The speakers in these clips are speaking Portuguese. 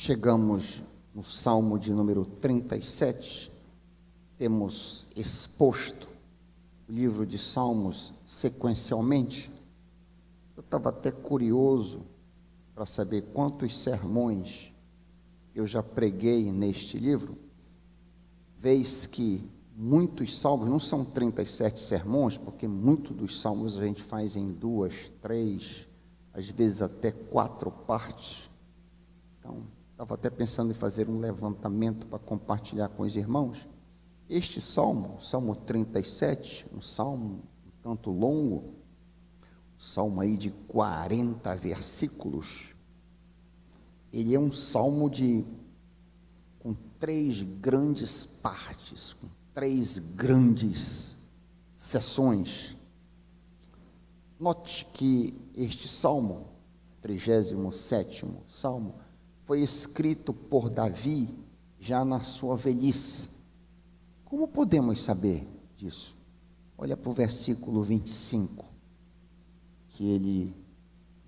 Chegamos no Salmo de número 37, temos exposto o livro de Salmos sequencialmente. Eu estava até curioso para saber quantos sermões eu já preguei neste livro, vez que muitos salmos, não são 37 sermões, porque muitos dos salmos a gente faz em 2, 3, às vezes até 4 partes. Então, estava até pensando em fazer um levantamento para compartilhar com os irmãos. Este salmo, Salmo 37, um salmo um tanto longo, um salmo aí de 40 versículos, ele é um salmo com 3 grandes partes, com 3 grandes seções. Note que este salmo, 37º salmo, foi escrito por Davi já na sua velhice. Como podemos saber disso? Olha para o versículo 25,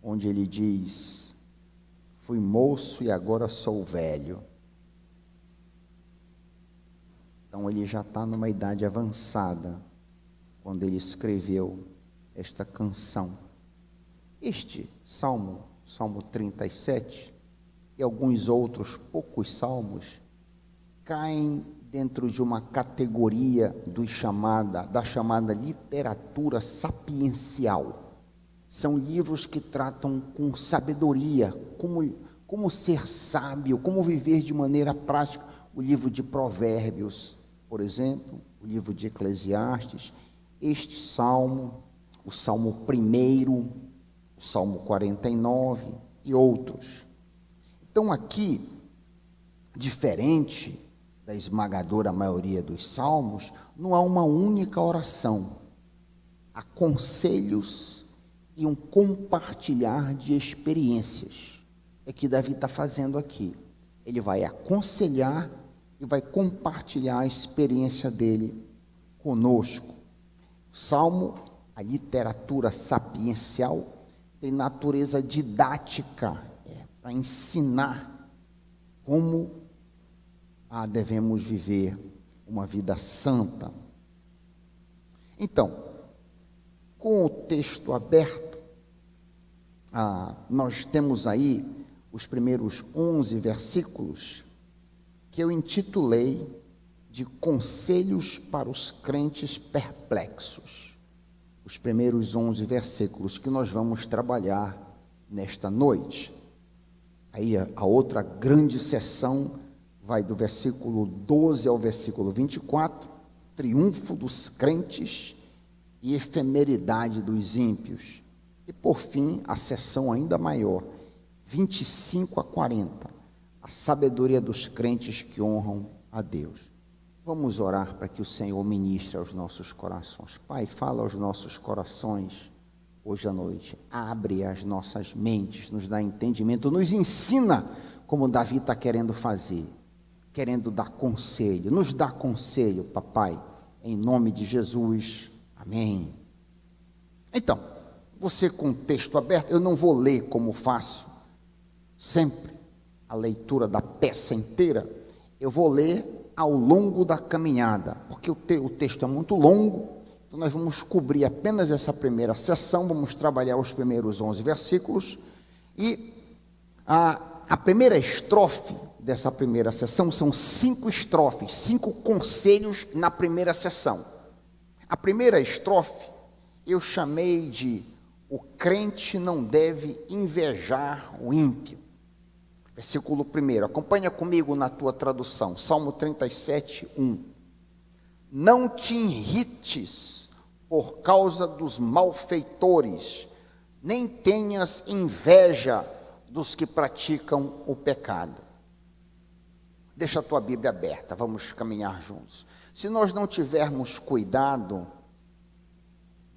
onde ele diz: fui moço e agora sou velho. Então ele já está numa idade avançada quando ele escreveu esta canção. Este salmo, Salmo 37, e alguns outros poucos salmos, caem dentro de uma categoria da chamada literatura sapiencial. São livros que tratam com sabedoria, como ser sábio, como viver de maneira prática. O livro de Provérbios, por exemplo, o livro de Eclesiastes, este salmo, o Salmo 1, o Salmo 49 e outros. Então aqui, diferente da esmagadora maioria dos salmos, não há uma única oração. Há conselhos e um compartilhar de experiências. É que Davi está fazendo aqui. Ele vai aconselhar e vai compartilhar a experiência dele conosco. O salmo, a literatura sapiencial, tem natureza didática, para ensinar como devemos viver uma vida santa. Então, com o texto aberto, nós temos aí os primeiros 11 versículos que eu intitulei de Conselhos para os Crentes Perplexos. Os primeiros 11 versículos que nós vamos trabalhar nesta noite. Aí a outra grande seção vai do versículo 12 ao versículo 24, triunfo dos crentes e efemeridade dos ímpios. E por fim, a seção ainda maior, 25 a 40, a sabedoria dos crentes que honram a Deus. Vamos orar para que o Senhor ministre aos nossos corações. Pai, fala aos nossos corações hoje à noite, abre as nossas mentes, nos dá entendimento, nos ensina como Davi está querendo fazer, querendo dar conselho, nos dá conselho, papai, em nome de Jesus, amém. Então, você com o texto aberto, eu não vou ler como faço sempre a leitura da peça inteira, eu vou ler ao longo da caminhada, porque o texto é muito longo. Então nós vamos cobrir apenas essa primeira sessão, vamos trabalhar os primeiros 11 versículos, e a primeira estrofe dessa primeira sessão são 5 estrofes, 5 conselhos na primeira sessão. A primeira estrofe eu chamei de o crente não deve invejar o ímpio. Versículo 1, acompanha comigo na tua tradução, Salmo 37, 1. Não te irrites por causa dos malfeitores, nem tenhas inveja dos que praticam o pecado. Deixa a tua Bíblia aberta, vamos caminhar juntos. Se nós não tivermos cuidado,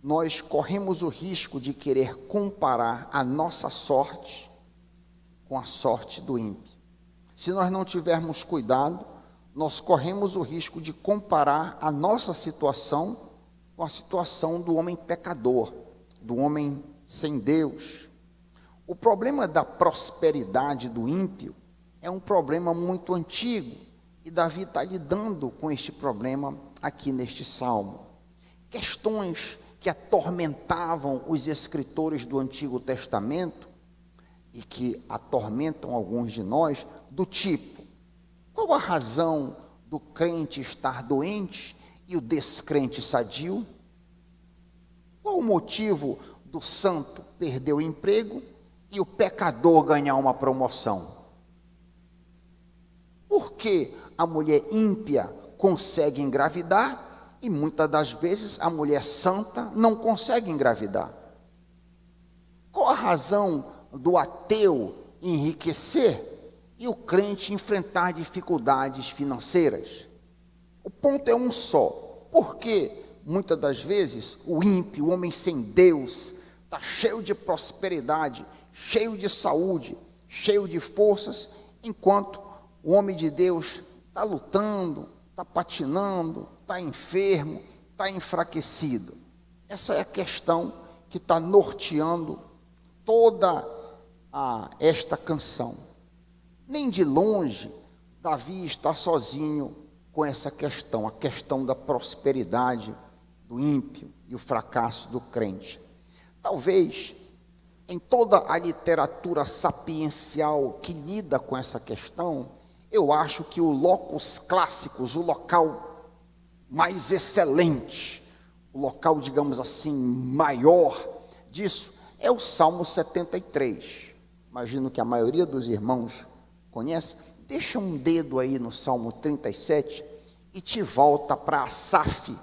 nós corremos o risco de querer comparar a nossa sorte com a sorte do ímpio. Se nós não tivermos cuidado, nós corremos o risco de comparar a nossa situação com a situação do homem pecador, do homem sem Deus. O problema da prosperidade do ímpio é um problema muito antigo, e Davi está lidando com este problema aqui neste salmo. Questões que atormentavam os escritores do Antigo Testamento e que atormentam alguns de nós, do tipo: qual a razão do crente estar doente e o descrente sadio? Qual o motivo do santo perder o emprego e o pecador ganhar uma promoção? Por que a mulher ímpia consegue engravidar e muitas das vezes a mulher santa não consegue engravidar? Qual a razão do ateu enriquecer e o crente enfrentar dificuldades financeiras? O ponto é um só: por que muitas das vezes o ímpio, o homem sem Deus, está cheio de prosperidade, cheio de saúde, cheio de forças, enquanto o homem de Deus está lutando, está patinando, está enfermo, está enfraquecido? Essa é a questão que está norteando toda esta canção. Nem de longe Davi está sozinho com essa questão, a questão da prosperidade do ímpio e o fracasso do crente. Talvez em toda a literatura sapiencial que lida com essa questão, eu acho que o locus classicus, o local mais excelente, o local, digamos assim, maior disso, é o Salmo 73. Imagino que a maioria dos irmãos conhece. Deixa um dedo aí no Salmo 37 e te volta para Asaf,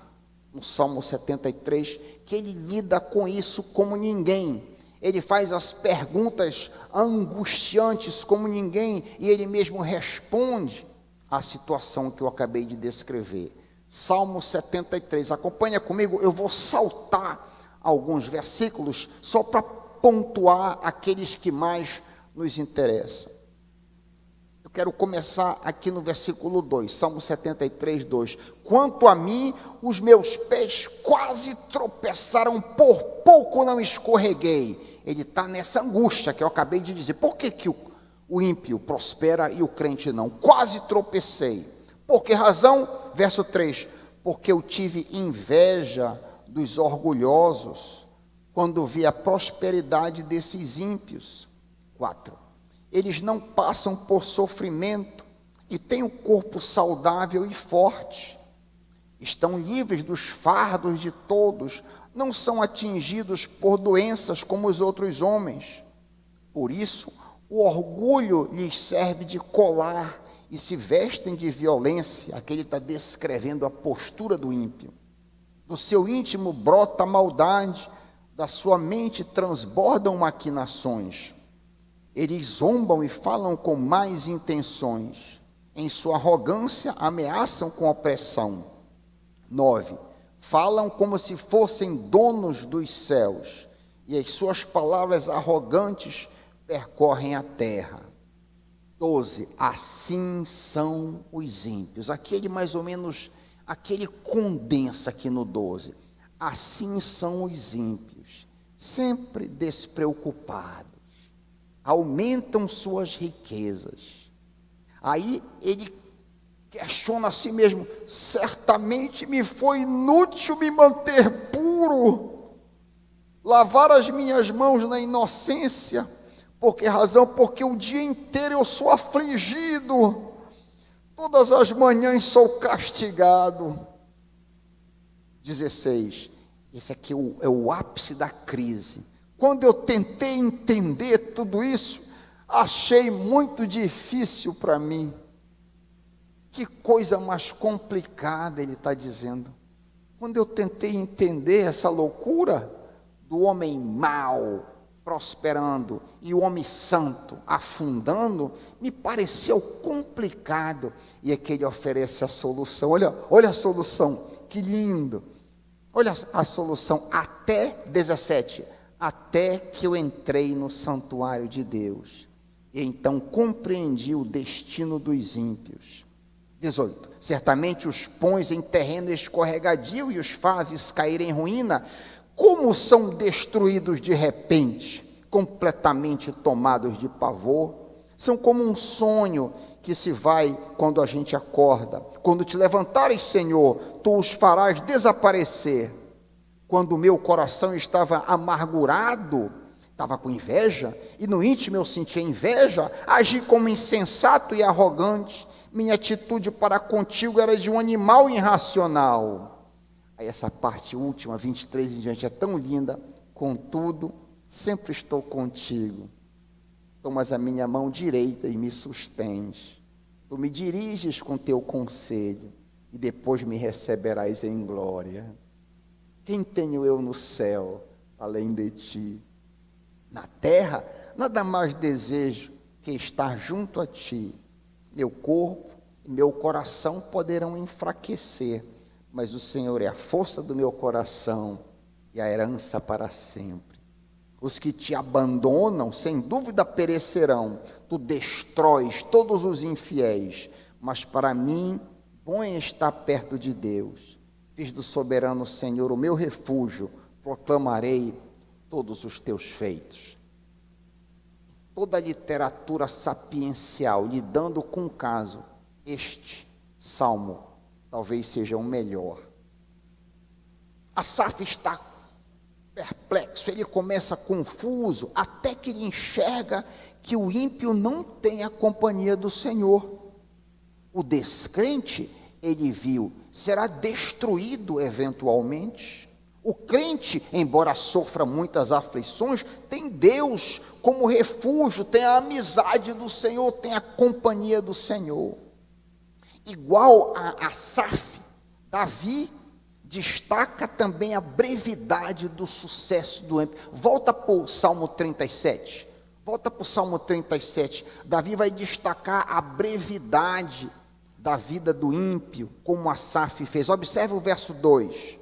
no Salmo 73, que ele lida com isso como ninguém. Ele faz as perguntas angustiantes como ninguém, e ele mesmo responde à situação que eu acabei de descrever. Salmo 73, acompanha comigo, eu vou saltar alguns versículos só para pontuar aqueles que mais nos interessam. Eu quero começar aqui no versículo 2, Salmo 73, 2. Quanto a mim, os meus pés quase tropeçaram, por pouco não escorreguei. Ele está nessa angústia que eu acabei de dizer. Por que o ímpio prospera e o crente não? Quase tropecei. Por que razão? Verso 3. Porque eu tive inveja dos orgulhosos, quando vi a prosperidade desses ímpios. 4. Eles não passam por sofrimento e têm o corpo saudável e forte. Estão livres dos fardos de todos, não são atingidos por doenças como os outros homens. Por isso, o orgulho lhes serve de colar e se vestem de violência. Aqui ele está descrevendo a postura do ímpio. Do seu íntimo brota a maldade, da sua mente transbordam maquinações. Eles zombam e falam com más intenções. Em sua arrogância, ameaçam com opressão. 9. Falam como se fossem donos dos céus, e as suas palavras arrogantes percorrem a terra. 12. Assim são os ímpios. Aqui ele mais ou menos, aqui ele condensa aqui no 12. Assim são os ímpios, sempre despreocupados. Aumentam suas riquezas. Aí ele questiona a si mesmo: certamente me foi inútil me manter puro, lavar as minhas mãos na inocência. Por que razão? Porque o dia inteiro eu sou afligido, todas as manhãs sou castigado. 16. Esse aqui é o ápice da crise. Quando eu tentei entender tudo isso, achei muito difícil para mim. Que coisa mais complicada, ele está dizendo. Quando eu tentei entender essa loucura do homem mau prosperando e o homem santo afundando, me pareceu complicado. E é que ele oferece a solução. Olha a solução, que lindo. Olha a solução, até 17. Até que eu entrei no santuário de Deus, e então compreendi o destino dos ímpios. 18. Certamente os pões em terreno escorregadio e os fazes cair em ruína. Como são destruídos de repente, completamente tomados de pavor. São como um sonho que se vai quando a gente acorda. Quando te levantares, Senhor, tu os farás desaparecer. Quando o meu coração estava amargurado, estava com inveja, e no íntimo eu sentia inveja, agi como insensato e arrogante. Minha atitude para contigo era de um animal irracional. Aí essa parte última, 23 em diante, é tão linda. Contudo, sempre estou contigo. Tomas a minha mão direita e me sustens. Tu me diriges com teu conselho, e depois me receberás em glória. Quem tenho eu no céu, além de ti? Na terra, nada mais desejo que estar junto a ti. Meu corpo e meu coração poderão enfraquecer, mas o Senhor é a força do meu coração e a herança para sempre. Os que te abandonam, sem dúvida perecerão. Tu destróis todos os infiéis, mas para mim, bom é estar perto de Deus. Fiz do soberano Senhor o meu refúgio, proclamarei todos os teus feitos. Toda a literatura sapiencial lidando com o caso, este salmo talvez seja o melhor. Asaf está perplexo, ele começa confuso, até que ele enxerga que o ímpio não tem a companhia do Senhor. O descrente, ele viu, será destruído eventualmente. O crente, embora sofra muitas aflições, tem Deus como refúgio, tem a amizade do Senhor, tem a companhia do Senhor. Igual a Asaf, Davi destaca também a brevidade do sucesso do ímpio. Volta para o Salmo 37. Volta para o Salmo 37. Davi vai destacar a brevidade da vida do ímpio, como Asaf fez. Observe o verso 2.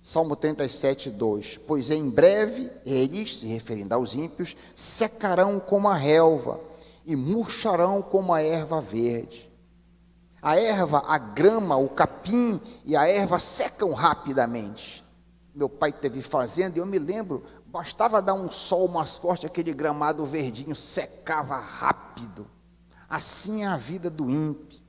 Salmo 37, 2. Pois em breve eles, se referindo aos ímpios, secarão como a relva e murcharão como a erva verde. A erva, a grama, o capim e a erva secam rapidamente. Meu pai teve fazenda e eu me lembro, bastava dar um sol mais forte, aquele gramado verdinho secava rápido. Assim é a vida do ímpio.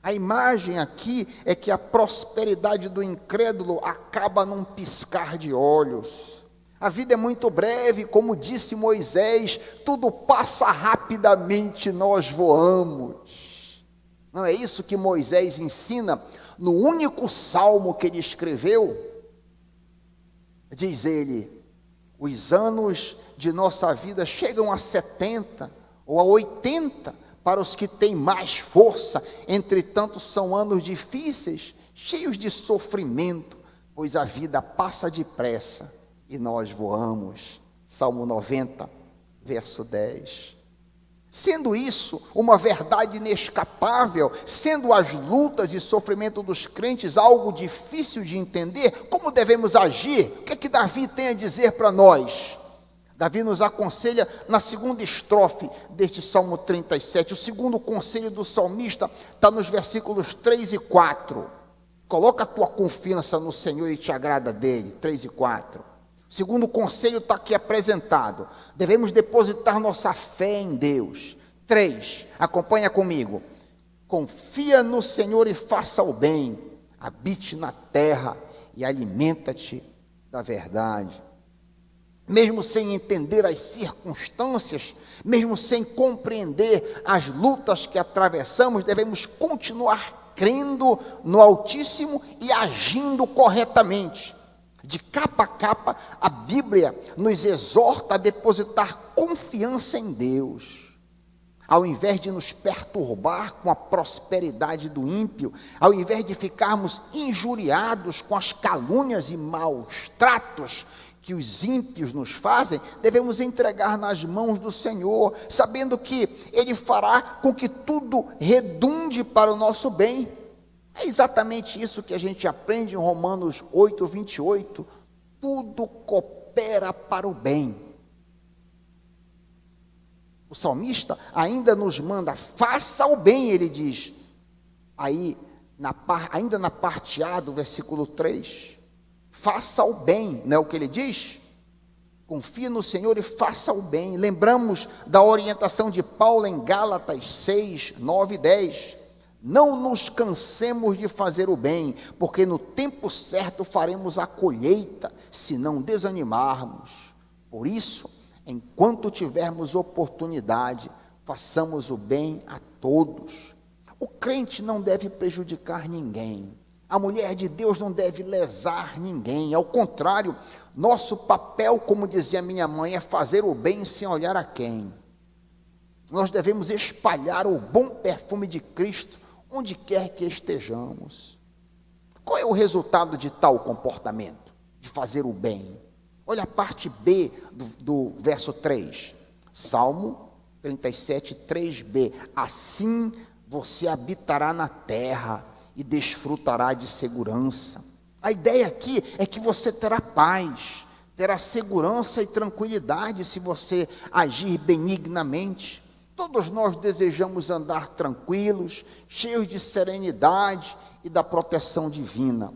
A imagem aqui é que a prosperidade do incrédulo acaba num piscar de olhos. A vida é muito breve, como disse Moisés, tudo passa rapidamente, nós voamos. Não é isso que Moisés ensina no único salmo que ele escreveu? Diz ele, os anos de nossa vida chegam a 70 ou a 80 para os que têm mais força, entretanto são anos difíceis, cheios de sofrimento, pois a vida passa depressa e nós voamos. Salmo 90, verso 10. Sendo isso uma verdade inescapável, sendo as lutas e sofrimento dos crentes algo difícil de entender, como devemos agir? O que é que Davi tem a dizer para nós? Davi nos aconselha na segunda estrofe deste Salmo 37. O segundo conselho do salmista está nos versículos 3 e 4. Coloca a tua confiança no Senhor e te agrada dele. 3 e 4. O segundo conselho está aqui apresentado. Devemos depositar nossa fé em Deus. 3, acompanha comigo. Confia no Senhor e faça o bem. Habite na terra e alimenta-te da verdade. Mesmo sem entender as circunstâncias, mesmo sem compreender as lutas que atravessamos, devemos continuar crendo no Altíssimo e agindo corretamente. De capa a capa, a Bíblia nos exorta a depositar confiança em Deus. Ao invés de nos perturbar com a prosperidade do ímpio, ao invés de ficarmos injuriados com as calúnias e maus tratos que os ímpios nos fazem, devemos entregar nas mãos do Senhor, sabendo que Ele fará com que tudo redunde para o nosso bem. É exatamente isso que a gente aprende em Romanos 8, 28. Tudo coopera para o bem. O salmista ainda nos manda, faça o bem, ele diz. Aí, ainda na parte A do versículo 3, faça o bem, não é o que ele diz? Confie no Senhor e faça o bem. Lembramos da orientação de Paulo em Gálatas 6, 9 e 10. Não nos cansemos de fazer o bem, porque no tempo certo faremos a colheita, se não desanimarmos. Por isso, enquanto tivermos oportunidade, façamos o bem a todos. O crente não deve prejudicar ninguém. A mulher de Deus não deve lesar ninguém. Ao contrário, nosso papel, como dizia minha mãe, é fazer o bem sem olhar a quem. Nós devemos espalhar o bom perfume de Cristo onde quer que estejamos. Qual é o resultado de tal comportamento? De fazer o bem. Olha a parte B do verso 3. Salmo 37, 3b. Assim você habitará na terra e desfrutará de segurança. A ideia aqui é que você terá paz, terá segurança e tranquilidade se você agir benignamente. Todos nós desejamos andar tranquilos, cheios de serenidade e da proteção divina.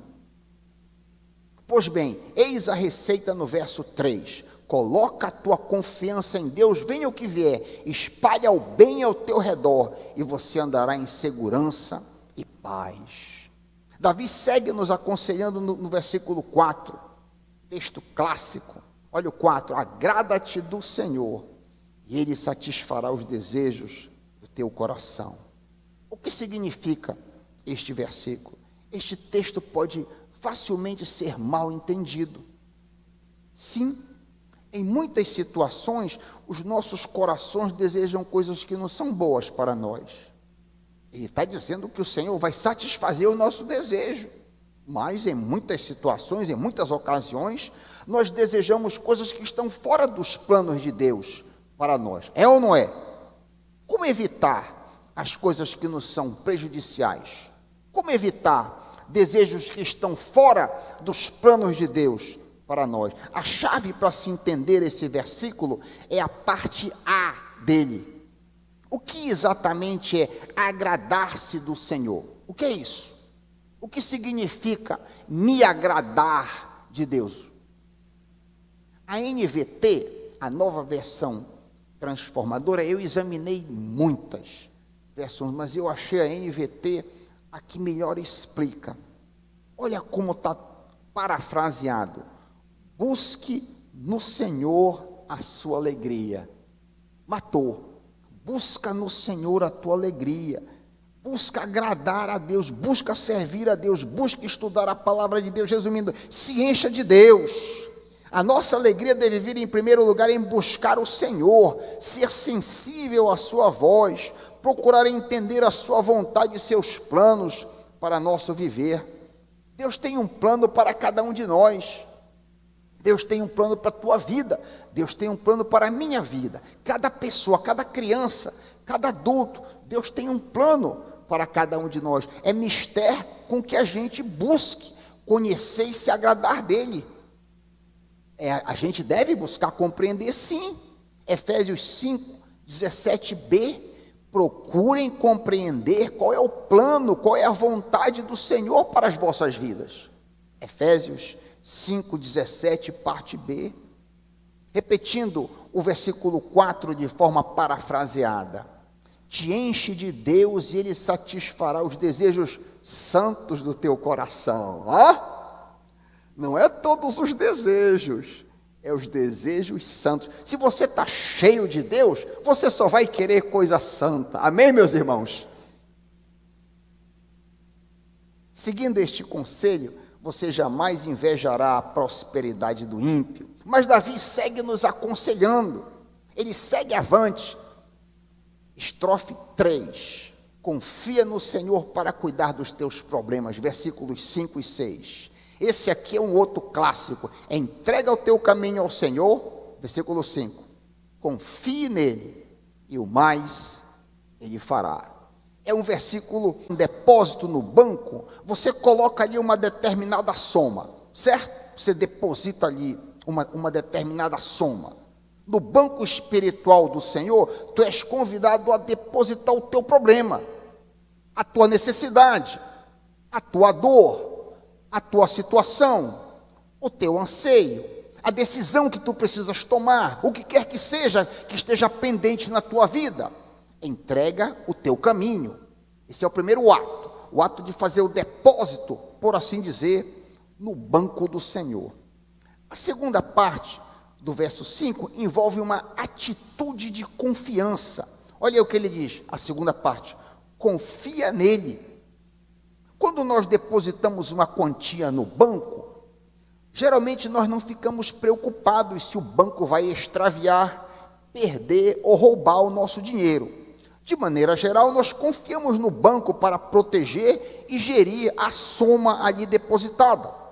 Pois bem, eis a receita no verso 3. Coloca a tua confiança em Deus, venha o que vier, espalha o bem ao teu redor e você andará em segurança e paz. Davi segue nos aconselhando no versículo 4, texto clássico. Olha o 4, agrada-te do Senhor e Ele satisfará os desejos do teu coração. O que significa este versículo? Este texto pode facilmente ser mal entendido. Sim, em muitas situações, os nossos corações desejam coisas que não são boas para nós. Ele está dizendo que o Senhor vai satisfazer o nosso desejo, mas em muitas situações, em muitas ocasiões, nós desejamos coisas que estão fora dos planos de Deus para nós. É ou não é? Como evitar as coisas que nos são prejudiciais? Como evitar desejos que estão fora dos planos de Deus para nós? A chave para se entender esse versículo é a parte A dele. O que exatamente é agradar-se do Senhor? O que é isso? O que significa me agradar de Deus? A NVT, a nova versão transformadora, eu examinei muitas versões, mas eu achei a NVT a que melhor explica. Olha como está parafraseado. Busque no Senhor a sua alegria. Matou. Busca no Senhor a tua alegria. Busca agradar a Deus. Busca servir a Deus. Busca estudar a palavra de Deus. Resumindo, se encha de Deus. A nossa alegria deve vir em primeiro lugar em buscar o Senhor, ser sensível à sua voz, procurar entender a sua vontade e seus planos para nosso viver. Deus tem um plano para cada um de nós. Deus tem um plano para a tua vida, Deus tem um plano para a minha vida. Cada pessoa, cada criança, cada adulto, Deus tem um plano para cada um de nós. É mister com que a gente busque conhecer e se agradar dele. A gente deve buscar compreender, sim. Efésios 5, 17b. Procurem compreender qual é o plano, qual é a vontade do Senhor para as vossas vidas. Efésios 5,17, parte B. Repetindo o versículo 4 de forma parafraseada. Te enche de Deus e Ele satisfará os desejos santos do teu coração. Não é todos os desejos, é os desejos santos. Se você está cheio de Deus, você só vai querer coisa santa. Amém, meus irmãos? Seguindo este conselho, você jamais invejará a prosperidade do ímpio. Mas Davi segue nos aconselhando. Ele segue avante. Estrofe 3. Confia no Senhor para cuidar dos teus problemas. Versículos 5 e 6. Esse aqui é um outro clássico. Entrega o teu caminho ao Senhor. Versículo 5. Confie nele e o mais ele fará. É um versículo, um depósito no banco, você coloca ali uma determinada soma, certo? Você deposita ali uma determinada soma. No banco espiritual do Senhor, tu és convidado a depositar o teu problema, a tua necessidade, a tua dor, a tua situação, o teu anseio, a decisão que tu precisas tomar, o que quer que seja que esteja pendente na tua vida. Entrega o teu caminho. Esse é o primeiro ato, o ato de fazer o depósito, por assim dizer, no banco do Senhor. A segunda parte do verso 5 envolve uma atitude de confiança. Olha o que ele diz, a segunda parte: confia nele. Quando nós depositamos uma quantia no banco, geralmente nós não ficamos preocupados se o banco vai extraviar, perder ou roubar o nosso dinheiro. De maneira geral, nós confiamos no banco para proteger e gerir a soma ali depositada.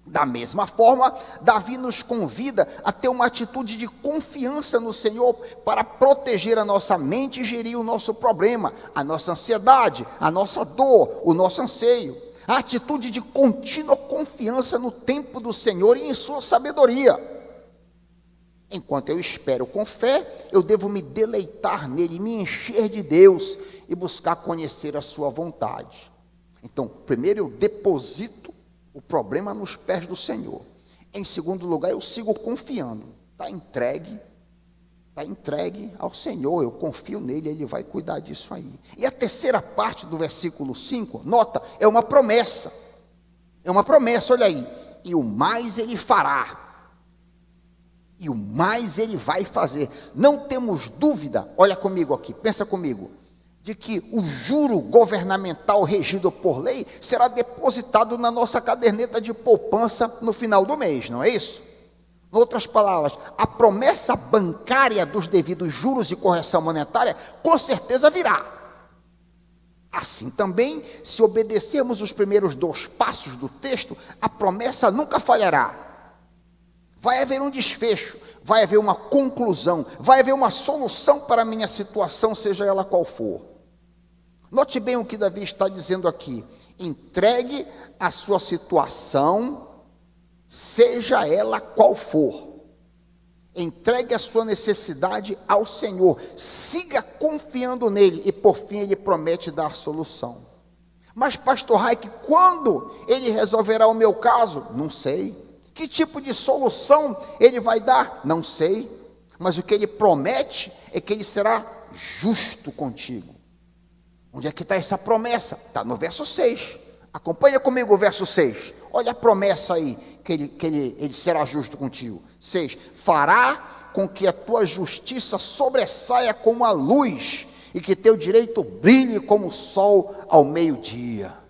Da mesma forma, Davi nos convida a ter uma atitude de confiança no Senhor para proteger a nossa mente e gerir o nosso problema, a nossa ansiedade, a nossa dor, o nosso anseio. A atitude de contínua confiança no tempo do Senhor e em sua sabedoria. Enquanto eu espero com fé, eu devo me deleitar nele, me encher de Deus e buscar conhecer a sua vontade. Então, primeiro eu deposito o problema nos pés do Senhor. Em segundo lugar, eu sigo confiando. Está entregue ao Senhor, eu confio nele, ele vai cuidar disso aí. E a terceira parte do versículo 5, nota, é uma promessa. É uma promessa, olha aí. E o mais ele fará. E o mais ele vai fazer. Não temos dúvida, olha comigo aqui, pensa comigo, de que o juro governamental regido por lei será depositado na nossa caderneta de poupança no final do mês, não é isso? Em outras palavras, a promessa bancária dos devidos juros e correção monetária com certeza virá. Assim também, se obedecermos os primeiros 2 passos do texto, a promessa nunca falhará. Vai haver um desfecho, vai haver uma conclusão, vai haver uma solução para a minha situação, seja ela qual for. Note bem o que Davi está dizendo aqui: entregue a sua situação, seja ela qual for. Entregue a sua necessidade ao Senhor, siga confiando nele, e por fim ele promete dar solução. Mas pastor Raik, quando ele resolverá o meu caso? Não sei. Que tipo de solução ele vai dar? Não sei. Mas o que ele promete é que ele será justo contigo. Onde é que está essa promessa? Está no verso 6. Acompanha comigo o verso 6. Olha a promessa aí, que ele será justo contigo. 6. Fará com que a tua justiça sobressaia como a luz, e que teu direito brilhe como o sol ao meio-dia.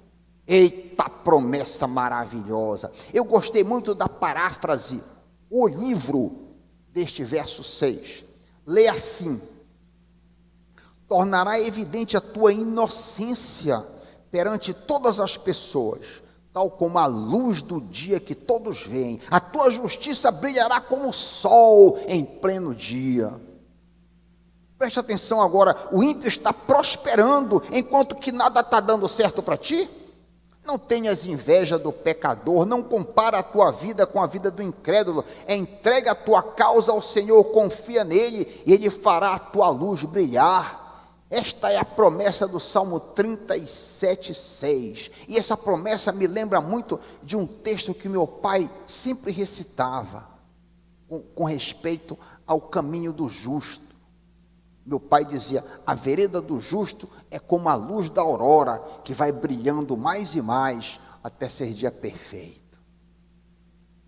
Eita promessa maravilhosa. Eu gostei muito da paráfrase, o livro deste verso 6. Lê assim: tornará evidente a tua inocência perante todas as pessoas, tal como a luz do dia que todos veem. A tua justiça brilhará como o sol em pleno dia. Preste atenção agora, o ímpio está prosperando, enquanto que nada está dando certo para ti. Não tenhas inveja do pecador, não compara a tua vida com a vida do incrédulo. Entrega a tua causa ao Senhor, confia nele, e ele fará a tua luz brilhar. Esta é a promessa do Salmo 37:6. E essa promessa me lembra muito de um texto que meu pai sempre recitava, com respeito ao caminho do justo. Meu pai dizia: a vereda do justo é como a luz da aurora, que vai brilhando mais e mais, até ser dia perfeito.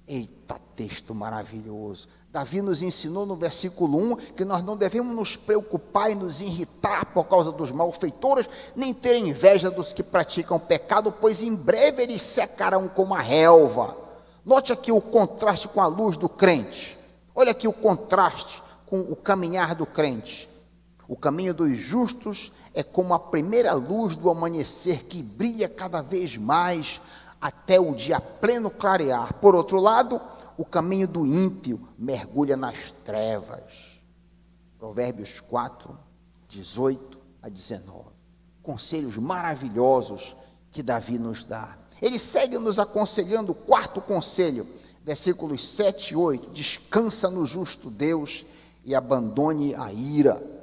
Eita, texto maravilhoso. Davi nos ensinou no versículo 1 que nós não devemos nos preocupar e nos irritar por causa dos malfeitores, nem ter inveja dos que praticam pecado, pois em breve eles secarão como a relva. Note aqui o contraste com a luz do crente. Olha aqui o contraste com o caminhar do crente. O caminho dos justos é como a primeira luz do amanhecer, que brilha cada vez mais até o dia pleno clarear. Por outro lado, o caminho do ímpio mergulha nas trevas. Provérbios 4, 18 a 19. Conselhos maravilhosos que Davi nos dá. Ele segue nos aconselhando o 4º conselho, versículos 7 e 8. Descansa no justo Deus e abandone a ira.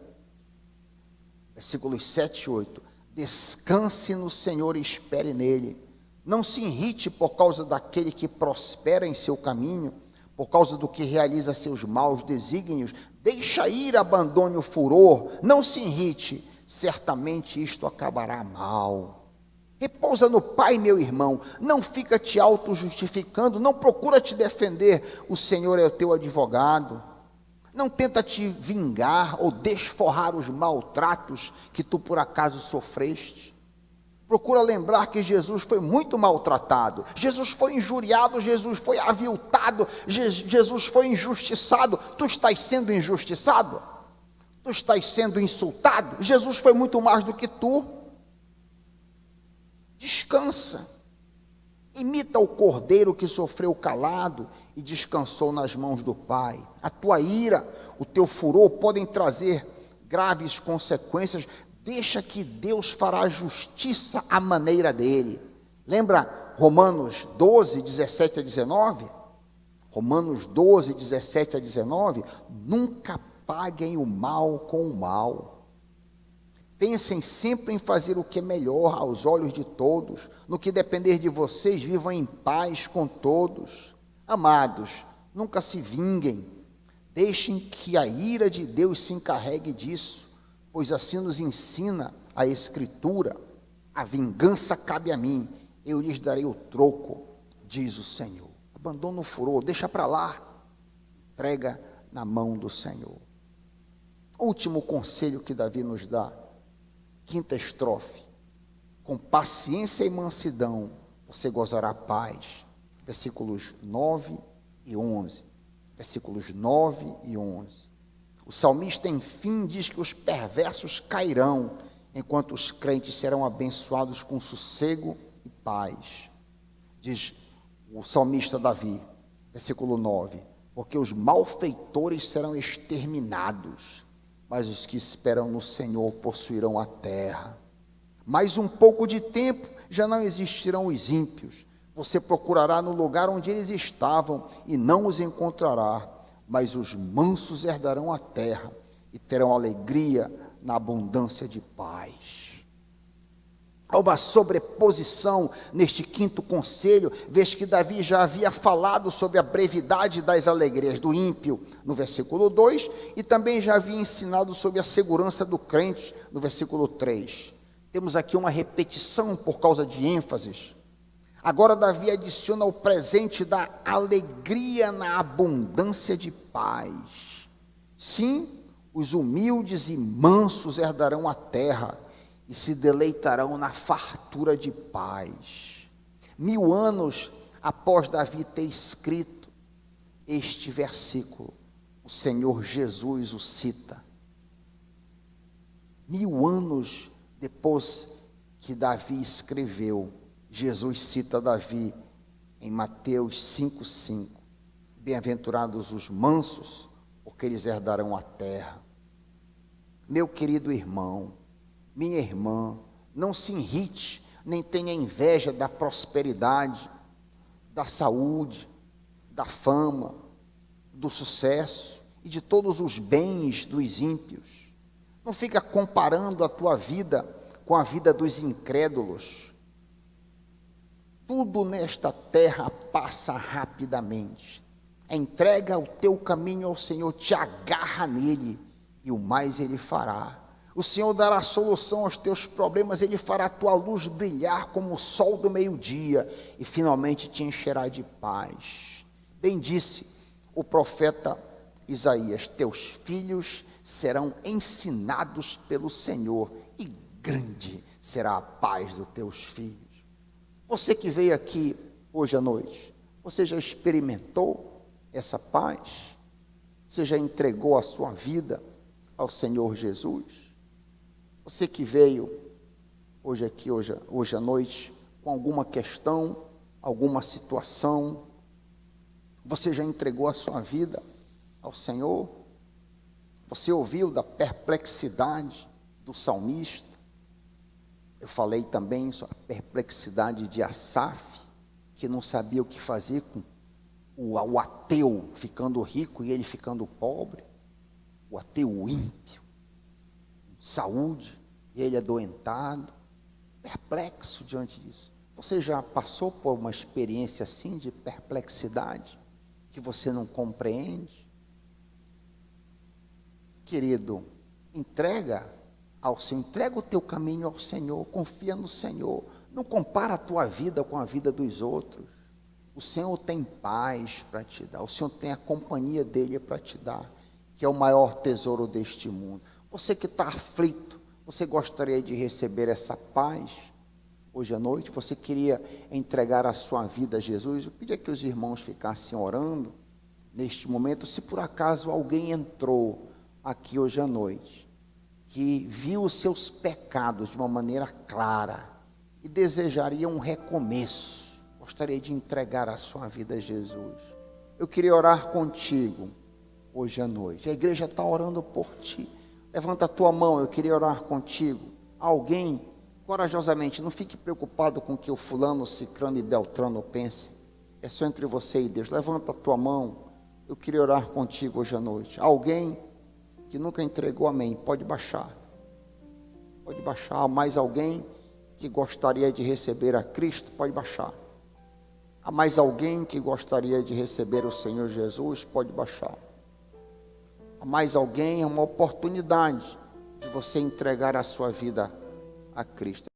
Versículos 7 e 8. Descanse no Senhor e espere nele. Não se irrite por causa daquele que prospera em seu caminho, por causa do que realiza seus maus desígnios, deixa ir, abandone o furor, não se irrite, certamente isto acabará mal. Repousa no Pai, meu irmão, não fica te auto-justificando, não procura te defender, o Senhor é o teu advogado. Não tenta te vingar ou desforrar os maltratos que tu por acaso sofreste. Procura lembrar que Jesus foi muito maltratado, Jesus foi injuriado, Jesus foi aviltado, Jesus foi injustiçado. Tu estás sendo injustiçado? Tu estás sendo insultado? Jesus foi muito mais do que tu. Descansa. Imita o cordeiro que sofreu calado e descansou nas mãos do Pai. A tua ira, o teu furor podem trazer graves consequências. Deixa que Deus fará justiça à maneira dele. Lembra Romanos 12, 17 a 19? Romanos 12, 17 a 19. Nunca paguem o mal com o mal. Pensem sempre em fazer o que é melhor aos olhos de todos. No que depender de vocês, vivam em paz com todos. Amados, nunca se vinguem. Deixem que a ira de Deus se encarregue disso, pois assim nos ensina a Escritura. A vingança cabe a mim, eu lhes darei o troco, diz o Senhor. Abandona o furor, deixa para lá, entrega na mão do Senhor. Último conselho que Davi nos dá, quinta estrofe: com paciência e mansidão você gozará paz. Versículos 9 e 11. Versículos 9 e 11. O salmista, enfim, diz que os perversos cairão, enquanto os crentes serão abençoados com sossego e paz. Diz o salmista Davi, versículo 9: porque os malfeitores serão exterminados, mas os que esperam no Senhor possuirão a terra. Mais um pouco de tempo, já não existirão os ímpios. Você procurará no lugar onde eles estavam e não os encontrará, mas os mansos herdarão a terra e terão alegria na abundância de paz. Há uma sobreposição neste quinto conselho, vez que Davi já havia falado sobre a brevidade das alegrias do ímpio, no versículo 2, e também já havia ensinado sobre a segurança do crente, no versículo 3. Temos aqui uma repetição por causa de ênfases. Agora Davi adiciona o presente da alegria na abundância de paz. Sim, os humildes e mansos herdarão a terra e se deleitarão na fartura de paz. 1000 anos após Davi ter escrito este versículo, o Senhor Jesus o cita. 1000 anos depois que Davi escreveu, Jesus cita Davi em Mateus 5,5. Bem-aventurados os mansos, porque eles herdarão a terra. Meu querido irmão, minha irmã, não se irrite, nem tenha inveja da prosperidade, da saúde, da fama, do sucesso e de todos os bens dos ímpios. Não fica comparando a tua vida com a vida dos incrédulos. Tudo nesta terra passa rapidamente. Entrega o teu caminho ao Senhor, te agarra nele e o mais ele fará. O Senhor dará solução aos teus problemas, ele fará a tua luz brilhar como o sol do meio-dia e finalmente te encherá de paz. Bem disse o profeta Isaías: teus filhos serão ensinados pelo Senhor e grande será a paz dos teus filhos. Você que veio aqui hoje à noite, você já experimentou essa paz? Você já entregou a sua vida ao Senhor Jesus? Você que veio hoje aqui, hoje à noite, com alguma questão, alguma situação, você já entregou a sua vida ao Senhor? Você ouviu da perplexidade do salmista? Eu falei também sobre a perplexidade de Asaf, que não sabia o que fazer com o ateu ficando rico e ele ficando pobre, o ateu ímpio, saúde, e ele adoentado, perplexo diante disso. Você já passou por uma experiência assim de perplexidade? que você não compreende? Querido, entrega o teu caminho ao Senhor, confia no Senhor, não compara a tua vida com a vida dos outros. O Senhor tem paz para te dar, o Senhor tem a companhia dele para te dar, que é o maior tesouro deste mundo. Você que está aflito, você gostaria de receber essa paz hoje à noite? Você queria entregar a sua vida a Jesus? Eu pedia que os irmãos ficassem orando neste momento. Se por acaso alguém entrou aqui hoje à noite, que viu os seus pecados de uma maneira clara e desejaria um recomeço, gostaria de entregar a sua vida a Jesus, eu queria orar contigo hoje à noite. A igreja está orando por ti. Levanta a tua mão, eu queria orar contigo. Alguém, corajosamente, não fique preocupado com o que o fulano, cicrano e beltrano pensem. É só entre você e Deus. Levanta a tua mão, eu queria orar contigo hoje à noite. Alguém que nunca entregou, amém, pode baixar. Pode baixar. Há mais alguém que gostaria de receber a Cristo? Pode baixar. Há mais alguém que gostaria de receber o Senhor Jesus? Pode baixar. Há mais alguém, é uma oportunidade de você entregar a sua vida a Cristo.